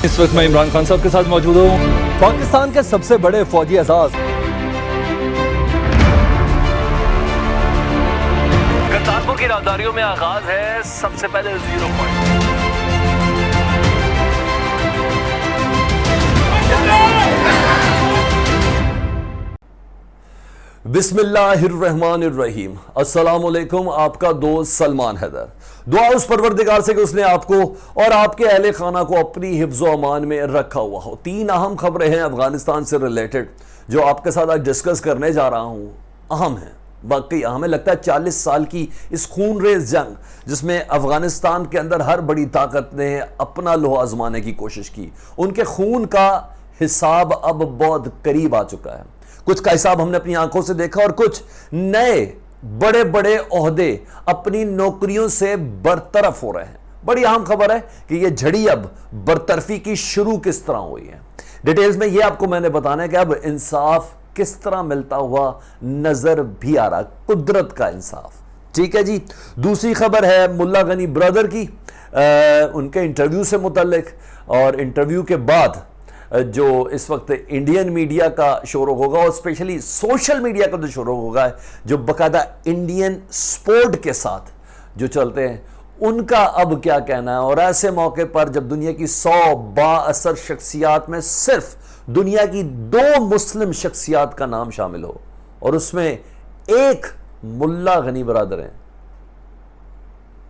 इस वक्त मैं इमरान खान साहब के साथ मौजूद हूँ। पाकिस्तान के सबसे बड़े फौजी एजाज करतारपुर की राहदारियों में आगाज है सबसे पहले 0 पॉइंट। बिस्मिल्लाहिर्रहमानिर्रहीम। अस्सलामुअलैकुम। आपका दोस्त सलमान हैदर। दुआ उस परवरदिगार से कि उसने आपको और आपके अहले खाना को अपनी हिफ्ज़ो अमान में रखा हुआ हो। 3 अहम खबरें हैं अफगानिस्तान से रिलेटेड जो आपके साथ आज डिस्कस करने जा रहा हूं। अहम है, वाकई हमें लगता है 40 साल की इस खूनरेज जंग जिसमें अफगानिस्तान के अंदर हर बड़ी ताकत ने अपना लोहा आजमाने की कोशिश की, उनके खून का हिसाब अब बहुत करीब आ चुका है। कुछ का हिसाब हमने अपनी आंखों से देखा और कुछ नए बड़े बड़े ओहदे अपनी नौकरियों से बरतरफ हो रहे हैं। बड़ी अहम खबर है कि यह झड़ी अब बरतरफी की शुरू किस तरह हुई है। डिटेल्स में यह आपको मैंने बताना है कि अब इंसाफ किस तरह मिलता हुआ नजर भी आ रहा, कुदरत का इंसाफ। ठीक है जी। दूसरी खबर है मुल्ला गनी ब्रदर की, उनके इंटरव्यू से मुतल्लिक, और इंटरव्यू के बाद जो इस वक्त इंडियन मीडिया का शोर होगा और स्पेशली सोशल मीडिया का जो शोर होगा, जो बकायदा इंडियन स्पोर्ट के साथ जो चलते हैं, उनका अब क्या कहना है। और ऐसे मौके पर जब दुनिया की 100 बाअसर शख्सियात में सिर्फ दुनिया की 2 मुस्लिम शख्सियात का नाम शामिल हो और उसमें एक मुल्ला गनी बरादर हैं,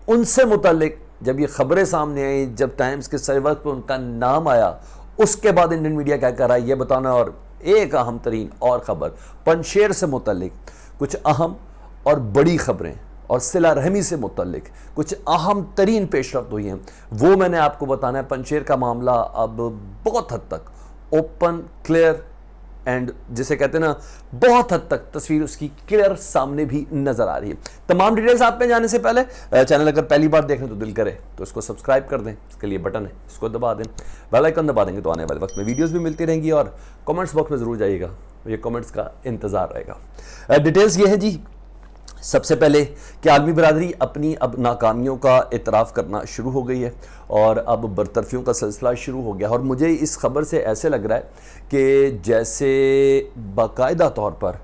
उनसे मुतल्लिक जब ये खबरें सामने आई, जब टाइम्स के सही वक्त पर उनका नाम आया, उसके बाद इंडियन मीडिया क्या कर रहा है ये बताना। और एक अहम तरीन और खबर पंजशेर से मुतल्लिक कुछ अहम और बड़ी खबरें और सिला रहमी से मुतल्लिक कुछ अहम तरीन पेशरफ्त हुई हैं, वो मैंने आपको बताना है। पंजशेर का मामला अब बहुत हद तक ओपन, क्लियर एंड जिसे कहते हैं ना, बहुत हद तक तस्वीर उसकी क्लियर सामने भी नजर आ रही है। तमाम डिटेल्स आप में जाने से पहले चैनल अगर पहली बार देख रहे तो दिल करे तो इसको सब्सक्राइब कर दें, इसके लिए बटन है, इसको दबा दें, बेल आइकन दबा देंगे तो आने वाले वक्त में वीडियोस भी मिलती रहेंगी। और कमेंट्स बॉक्स में जरूर जाइएगा, ये कमेंट्स का इंतजार रहेगा। डिटेल्स ये है जी, सबसे पहले कि आलमी बरादरी अपनी अब नाकामियों का इतराफ़ करना शुरू हो गई है और अब बरतरफियों का सिलसिला शुरू हो गया। और मुझे इस खबर से ऐसे लग रहा है कि जैसे बाकायदा तौर पर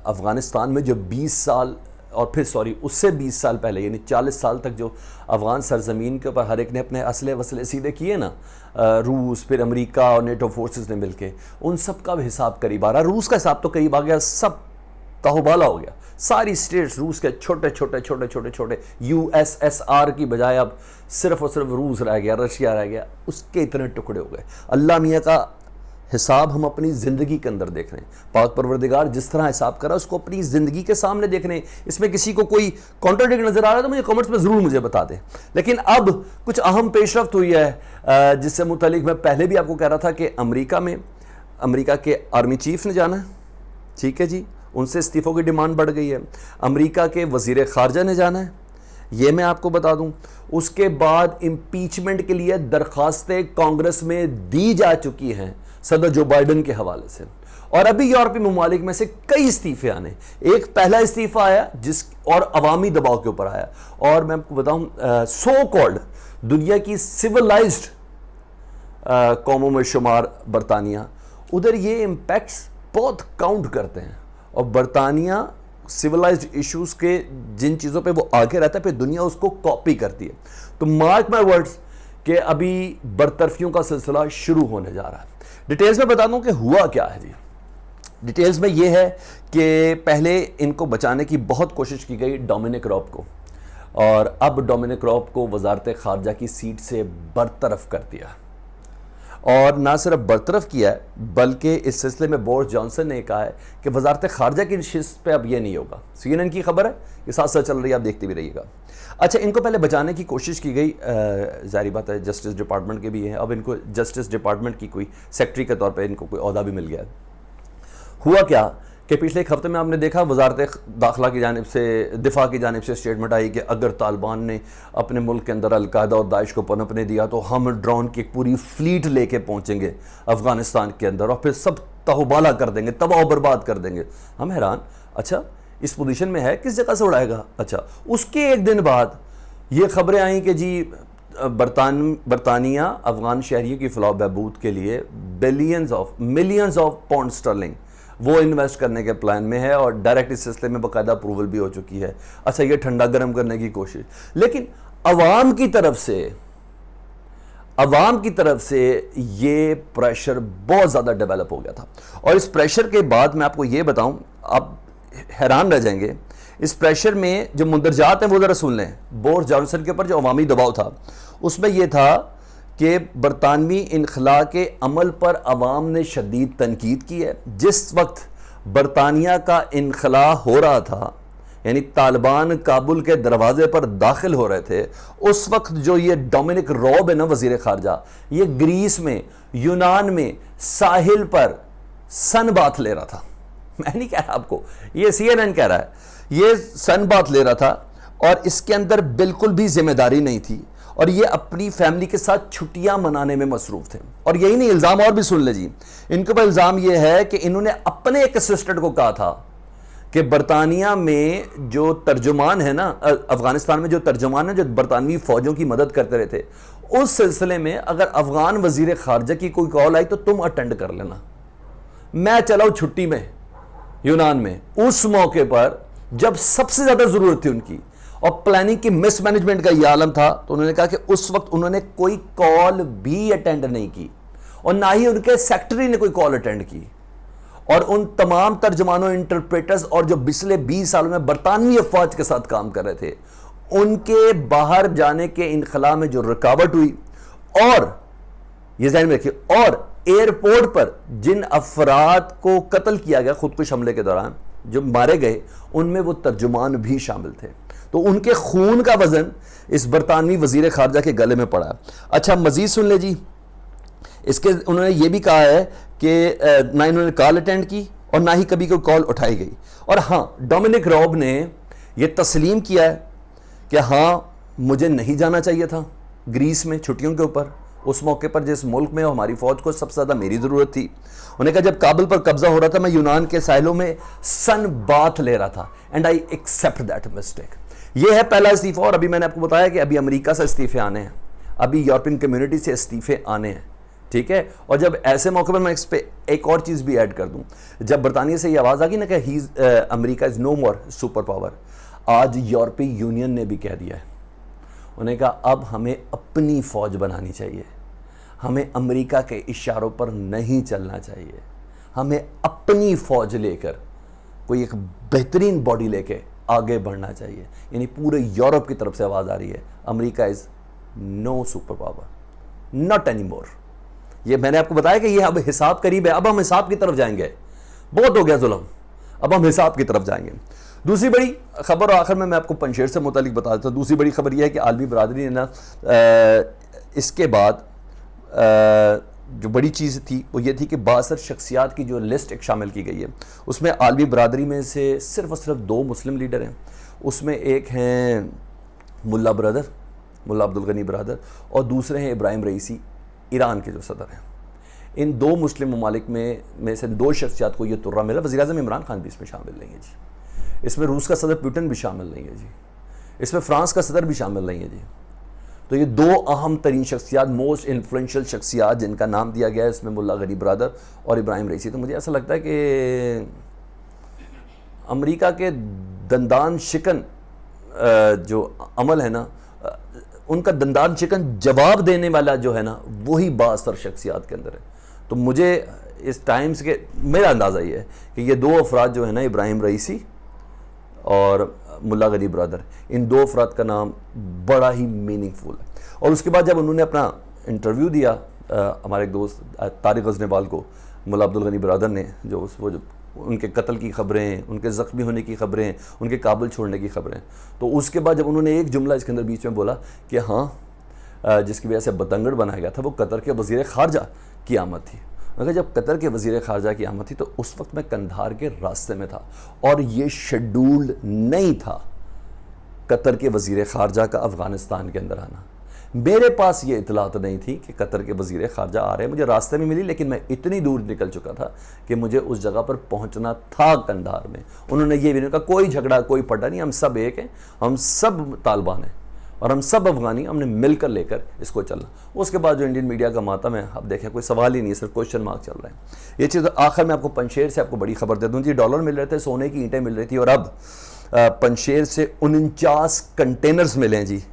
अफ़गानिस्तान में जो 20 साल और फिर उससे 20 साल पहले यानी 40 साल तक जो अफ़गान सरजमीन के ऊपर हर एक ने अपने असले वसले सीधे किए ना, रूस फिर अमेरिका और नेटो फोर्सेस ने मिलके, उन सब का हिसाब करीब आ रहा। रूस का हिसाब तो करीब आ गया, सब ताहुबाला हो गया। सारी स्टेट्स रूस के छोटे छोटे यूएसएसआर की बजाय अब सिर्फ और सिर्फ रूस रह गया, रशिया रह गया, उसके इतने टुकड़े हो गए। अल्लाह मियाँ का हिसाब हम अपनी ज़िंदगी के अंदर देख रहे हैं। पाक परवरदिगार जिस तरह हिसाब करा उसको अपनी ज़िंदगी के सामने देख रहे हैं। इसमें किसी को कोई कॉन्ट्राडिक्ट नज़र आ रहा है तो मुझे कमेंट्स में ज़रूर मुझे बता दें। लेकिन अब कुछ अहम पेशरफ्त हुई है जिससे मुतालिक मैं पहले भी आपको कह रहा था कि अमेरिका के आर्मी चीफ ने जाना है, ठीक है जी, उनसे इस्तीफ़ों की डिमांड बढ़ गई है। अमेरिका के वज़ीर ख़ारजा ने जाना है, ये मैं आपको बता दूं। उसके बाद इम्पीचमेंट के लिए दरख्वास्तें कांग्रेस में दी जा चुकी हैं सदर जो बाइडन के हवाले से। और अभी यूरोपीय ममालिक में से कई इस्तीफ़े आने, एक पहला इस्तीफ़ा आया जिस और अवामी दबाव के ऊपर आया। और मैं आपको बताऊं, सो कॉल्ड दुनिया की सिविलाइज्ड कौमों में शुमार बरतानिया, उधर ये इम्पैक्ट्स बहुत काउंट करते हैं। और बरतानिया सिविलाइज्ड इश्यूज के जिन चीज़ों पे वो आगे रहता है फिर दुनिया उसको कॉपी करती है। तो मार्क माय वर्ड्स कि अभी बरतरफियों का सिलसिला शुरू होने जा रहा है। डिटेल्स में बता दूं कि हुआ क्या है जी। डिटेल्स में ये है कि पहले इनको बचाने की बहुत कोशिश की गई डोमिनिक रॉब को, और अब डोमिनिक रॉब को वजारत खारजा की सीट से बरतरफ कर दिया। और ना सिर्फ बरतरफ किया है बल्कि इस सिलसिले में बोरिस जॉनसन ने कहा है कि वजारत खारजा की नशिस्त पे अब ये नहीं होगा। CNN की खबर है, ये साथ साथ चल रही है, आप देखते भी रहिएगा। अच्छा, इनको पहले बचाने की कोशिश की गई, जाहिर बात है जस्टिस डिपार्टमेंट के भी हैं, अब इनको जस्टिस डिपार्टमेंट की कोई सेक्रेटरी के तौर पर इनको कोई ओहदा भी मिल गया है। हुआ क्या कि पिछले एक हफ्ते में आपने देखा वजारत दाखिला की जानिब से, दिफा की जानिब से स्टेटमेंट आई कि अगर तालिबान ने अपने मुल्क के अंदर अलकायदा और दाइश को पनपने दिया तो हम ड्रोन की एक पूरी फ्लीट लेके पहुंचेंगे अफगानिस्तान के अंदर और फिर सब तहबाला कर देंगे, तबाह बर्बाद कर देंगे। हम हैरान, अच्छा इस पोजीशन में है, किस जगह से उड़ाएगा। अच्छा, उसके एक दिन बाद ये खबरें आई कि जी बरतानिया अफगान शहरियों की फलाह बहबूद के लिए मिलियंस ऑफ पाउंड स्टर्लिंग वो इन्वेस्ट करने के प्लान में है और डायरेक्ट इस सिलसिले में बाकायदा अप्रूवल भी हो चुकी है। अच्छा, ये ठंडा गर्म करने की कोशिश, लेकिन अवाम की तरफ से ये प्रेशर बहुत ज़्यादा डेवलप हो गया था। और इस प्रेशर के बाद मैं आपको ये बताऊं, आप हैरान रह जाएंगे, इस प्रेशर में जो मुंदरजात हैं वो ज़रा सुन लें। बोरिस जॉनसन के ऊपर जो अवामी दबाव था उसमें यह था कि बरतानवी इनखला के अमल पर अवाम ने शदीद तनकीद की है। जिस वक्त बरतानिया का इनखला हो रहा था, यानी तालिबान काबुल के दरवाजे पर दाखिल हो रहे थे, उस वक्त जो ये डोमिनिक रॉब है ना वजीर खारजा, ये ग्रीस में, यूनान में साहिल पर सन बाथ ले रहा था। मैं नहीं कह रहा आपको, ये CNN कह रहा है, ये सन बाथ ले रहा था और इसके अंदर बिल्कुल भी जिम्मेदारी नहीं थी और ये अपनी फैमिली के साथ छुट्टियां मनाने में मसरूफ थे। और यही नहीं, इल्ज़ाम और भी सुन ले जी। इनके ऊपर इल्ज़ाम ये है कि इन्होंने अपने एक असिस्टेंट को कहा था कि बरतानिया में जो तर्जुमान है ना, अफगानिस्तान में जो तर्जुमान है जो बरतानवी फौजों की मदद करते रहे थे, उस सिलसिले में अगर अफगान वजीर खारजा की कोई कॉल आई तो तुम अटेंड कर लेना, मैं चला हूं छुट्टी में यूनान में। उस मौके पर जब सबसे ज्यादा जरूरत थी उनकी और प्लानिंग की मिसमैनेजमेंट का यह आलम था, तो उन्होंने कहा कि उस वक्त उन्होंने कोई कॉल भी अटेंड नहीं की और ना ही उनके सेक्रेटरी ने कोई कॉल अटेंड की। और उन तमाम तर्जमानों, इंटरप्रेटर्स और जो पिछले 20 सालों में बरतानवी अफवाज के साथ काम कर रहे थे, उनके बाहर जाने के इनखला में जो रुकावट हुई, और ये ध्यान में रखिए, और एयरपोर्ट पर जिन अफराद को कत्ल किया गया खुदकुश हमले के दौरान, जो मारे गए, उनमें वो तर्जुमान भी शामिल थे। तो उनके खून का वजन इस बरतानवी वजीर खारजा के गले में पड़ा। अच्छा, मजीद सुन ले जी। इसके उन्होंने ये भी कहा है कि ना इन्होंने कॉल अटेंड की और ना ही कभी कोई कॉल उठाई गई। और हाँ, डोमिनिक रॉब ने यह तस्लीम किया है कि हाँ, मुझे नहीं जाना चाहिए था ग्रीस में छुट्टियों के ऊपर, उस मौके पर जिस मुल्क में हमारी फौज को सबसे ज़्यादा मेरी ज़रूरत थी। उन्होंने कहा जब काबुल पर कब्जा हो रहा था, मैं यूनान के साहिलों में सन बाथ ले रहा था, and I accept that mistake. यह है पहला इस्तीफा। और अभी मैंने आपको बताया कि अभी अमेरिका से इस्तीफे आने हैं, अभी यूरोपियन कम्युनिटी से इस्तीफे आने हैं, ठीक है। और जब ऐसे मौके पर मैं इस पर एक और चीज़ भी ऐड कर दूं, जब बरतानिया से ये आवाज़ आ गई ना कि America is no more super power, आज यूरोपीय यूनियन ने भी कह दिया है। उन्होंने कहा अब हमें अपनी फ़ौज बनानी चाहिए, हमें अमेरिका के इशारों पर नहीं चलना चाहिए, हमें अपनी फ़ौज लेकर कोई एक बेहतरीन बॉडी लेके आगे बढ़ना चाहिए। यानी पूरे यूरोप की तरफ से आवाज़ आ रही है, America is no super power, not any more. ये मैंने आपको बताया कि ये अब हिसाब करीब है, अब हम हिसाब की तरफ जाएंगे, बहुत हो गया जुल्म, अब हम हिसाब की तरफ जाएंगे। दूसरी बड़ी खबर, और आखिर में मैं आपको पंजशेर से मुतालिक बता देता हूँ। दूसरी बड़ी खबर यह है कि आलमी बरादरी ने ना इसके बाद जो बड़ी चीज़ थी वो ये थी कि बासर शख्सियात की जो लिस्ट एक शामिल की गई है, उसमें आलमी बरादरी में से सिर्फ और सिर्फ 2 मुस्लिम लीडर हैं। उसमें एक हैं मुल्ला अब्दुल गनी ब्रदर, और दूसरे हैं इब्राहिम रईसी, ईरान के जो सदर हैं। इन 2 मुस्लिम ममालिक में से 2 शख्सियात को ये तुर्रा मिला। वज़ीर-ए-आज़म इमरान खान भी इसमें शामिल नहीं है जी, इसमें रूस का सदर पुतिन भी शामिल नहीं है जी, इसमें फ्रांस का सदर भी शामिल नहीं है जी। तो ये 2 अहम तरीन शख्सियात, मोस्ट इन्फ्लुएंशियल शख्सियात जिनका नाम दिया गया है, इसमें मुल्ला गनी ब्रदर और इब्राहिम रईसी। तो मुझे ऐसा लगता है कि अमेरिका के दंदान शिकन जो अमल है ना, उनका दंदान शिकन जवाब देने वाला जो है ना, वही बासर शख्सियात के अंदर है। तो मुझे इस टाइम्स के मेरा अंदाज़ा ये है कि ये 2 अफराद जो है ना, इब्राहिम रईसी और मुल्ला गनी ब्रदर, इन 2 अफराद का नाम बड़ा ही मीनिंगफुल है। और उसके बाद जब उन्होंने अपना इंटरव्यू दिया हमारे एक दोस्त तारिक गजनेवाल को, मुल्ला अब्दुल गनी ब्रदर ने, जो उनके कत्ल की खबरें, उनके ज़ख्मी होने की खबरें, उनके काबुल छोड़ने की खबरें, तो उसके बाद जब उन्होंने एक जुमला इसके अंदर बीच में बोला कि हाँ, जिसकी वजह से बतंगड़ बनाया गया था वो कतर के वज़ीर ख़ारजा की आमद थी। मगर जब कतर के वज़ीर ख़ारजा की आमद थी तो उस वक्त मैं कंधार के रास्ते में था और ये शेड्यूल्ड नहीं था कतर के वज़ीर ख़ारजा का अफ़गानिस्तान के अंदर आना। मेरे पास ये इतलात नहीं थी कि कतर के वज़ीर ख़ारजा आ रहे हैं, मुझे रास्ते में मिली, लेकिन मैं इतनी दूर निकल चुका था कि मुझे उस जगह पर पहुंचना था कंधार में। उन्होंने ये भी नहीं कहा कोई झगड़ा कोई पटा नहीं, हम सब एक हैं, हम सब तालिबान हैं, और हम सब अफगानी हमने मिलकर लेकर इसको चलना। उसके बाद जो इंडियन मीडिया का मातम है, अब देखें कोई सवाल ही नहीं है, सिर्फ क्वेश्चन मार्क चल रहा है। ये चीज़ आखिर में आपको पंजशेर से आपको बड़ी खबर दे दूँ जी, डॉलर मिल रहे थे, सोने की ईंटें मिल रही थी, और अब पंजशेर से 49 कंटेनर्स मिले हैं जी,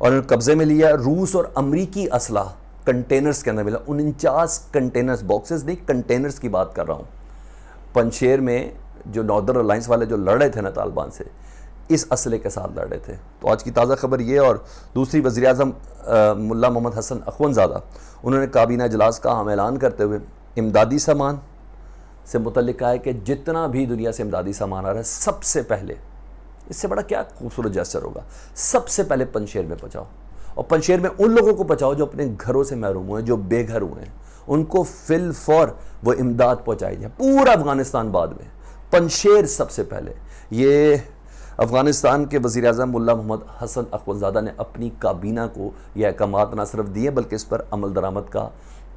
और कब्जे में लिया रूस और अमरीकी असला कंटेनर्स के अंदर मिला। 49 कंटेनर्स, बॉक्सेस नहीं, कंटेनर्स की बात कर रहा हूँ। पंजशेर में जो नॉर्दर्न अलायंस वाले जो लड़ रहे थे ना तालिबान से, इस असले के साथ लड़ रहे थे। तो आज की ताज़ा खबर ये। और दूसरी, वज़ीर आज़म मुल्ला मोहम्मद हसन अखवंज़ादा, उन्होंने काबीना इजलास का हम ऐलान करते हुए इमदादी सामान से मुतल्लिक़ कहा है कि जितना भी दुनिया से इमदादी सामान आ रहा है, सबसे पहले, इससे बड़ा क्या खूबसूरत जैसर होगा, सबसे पहले पंजशेर में पहुँचाओ, और पंजशेर में उन लोगों को पहुँचाओ जो अपने घरों से महरूम हुए हैं, जो बेघर हुए हैं, उनको फिल फॉर वो इमदाद पहुँचाई जाए। पूरा अफगानिस्तान बाद में, पंजशेर सबसे पहले। ये अफगानिस्तान के वज़ीर आज़म मुल्ला मोहम्मद हसन अखवंज़ादा ने अपनी काबीना को यह अहकामात ना सिर्फ दिए बल्कि इस पर अमल दरामद का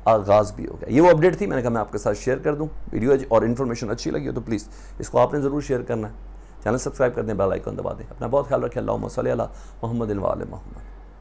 आगाज़ भी हो गया। ये वो अपडेट थी, मैंने कहा मैं आपके साथ शेयर कर दूं। वीडियो और इन्फॉर्मेशन अच्छी लगी हो तो प्लीज़ इसको आपने ज़रूर शेयर करना है। चैनल सब्सक्राइब कर दें, बेल आइकन दबा दें। अपना बहुत ख्याल रखें। अल्लाहुम्मा सल्ली अला मुहम्मदिन व आले मुहम्मद।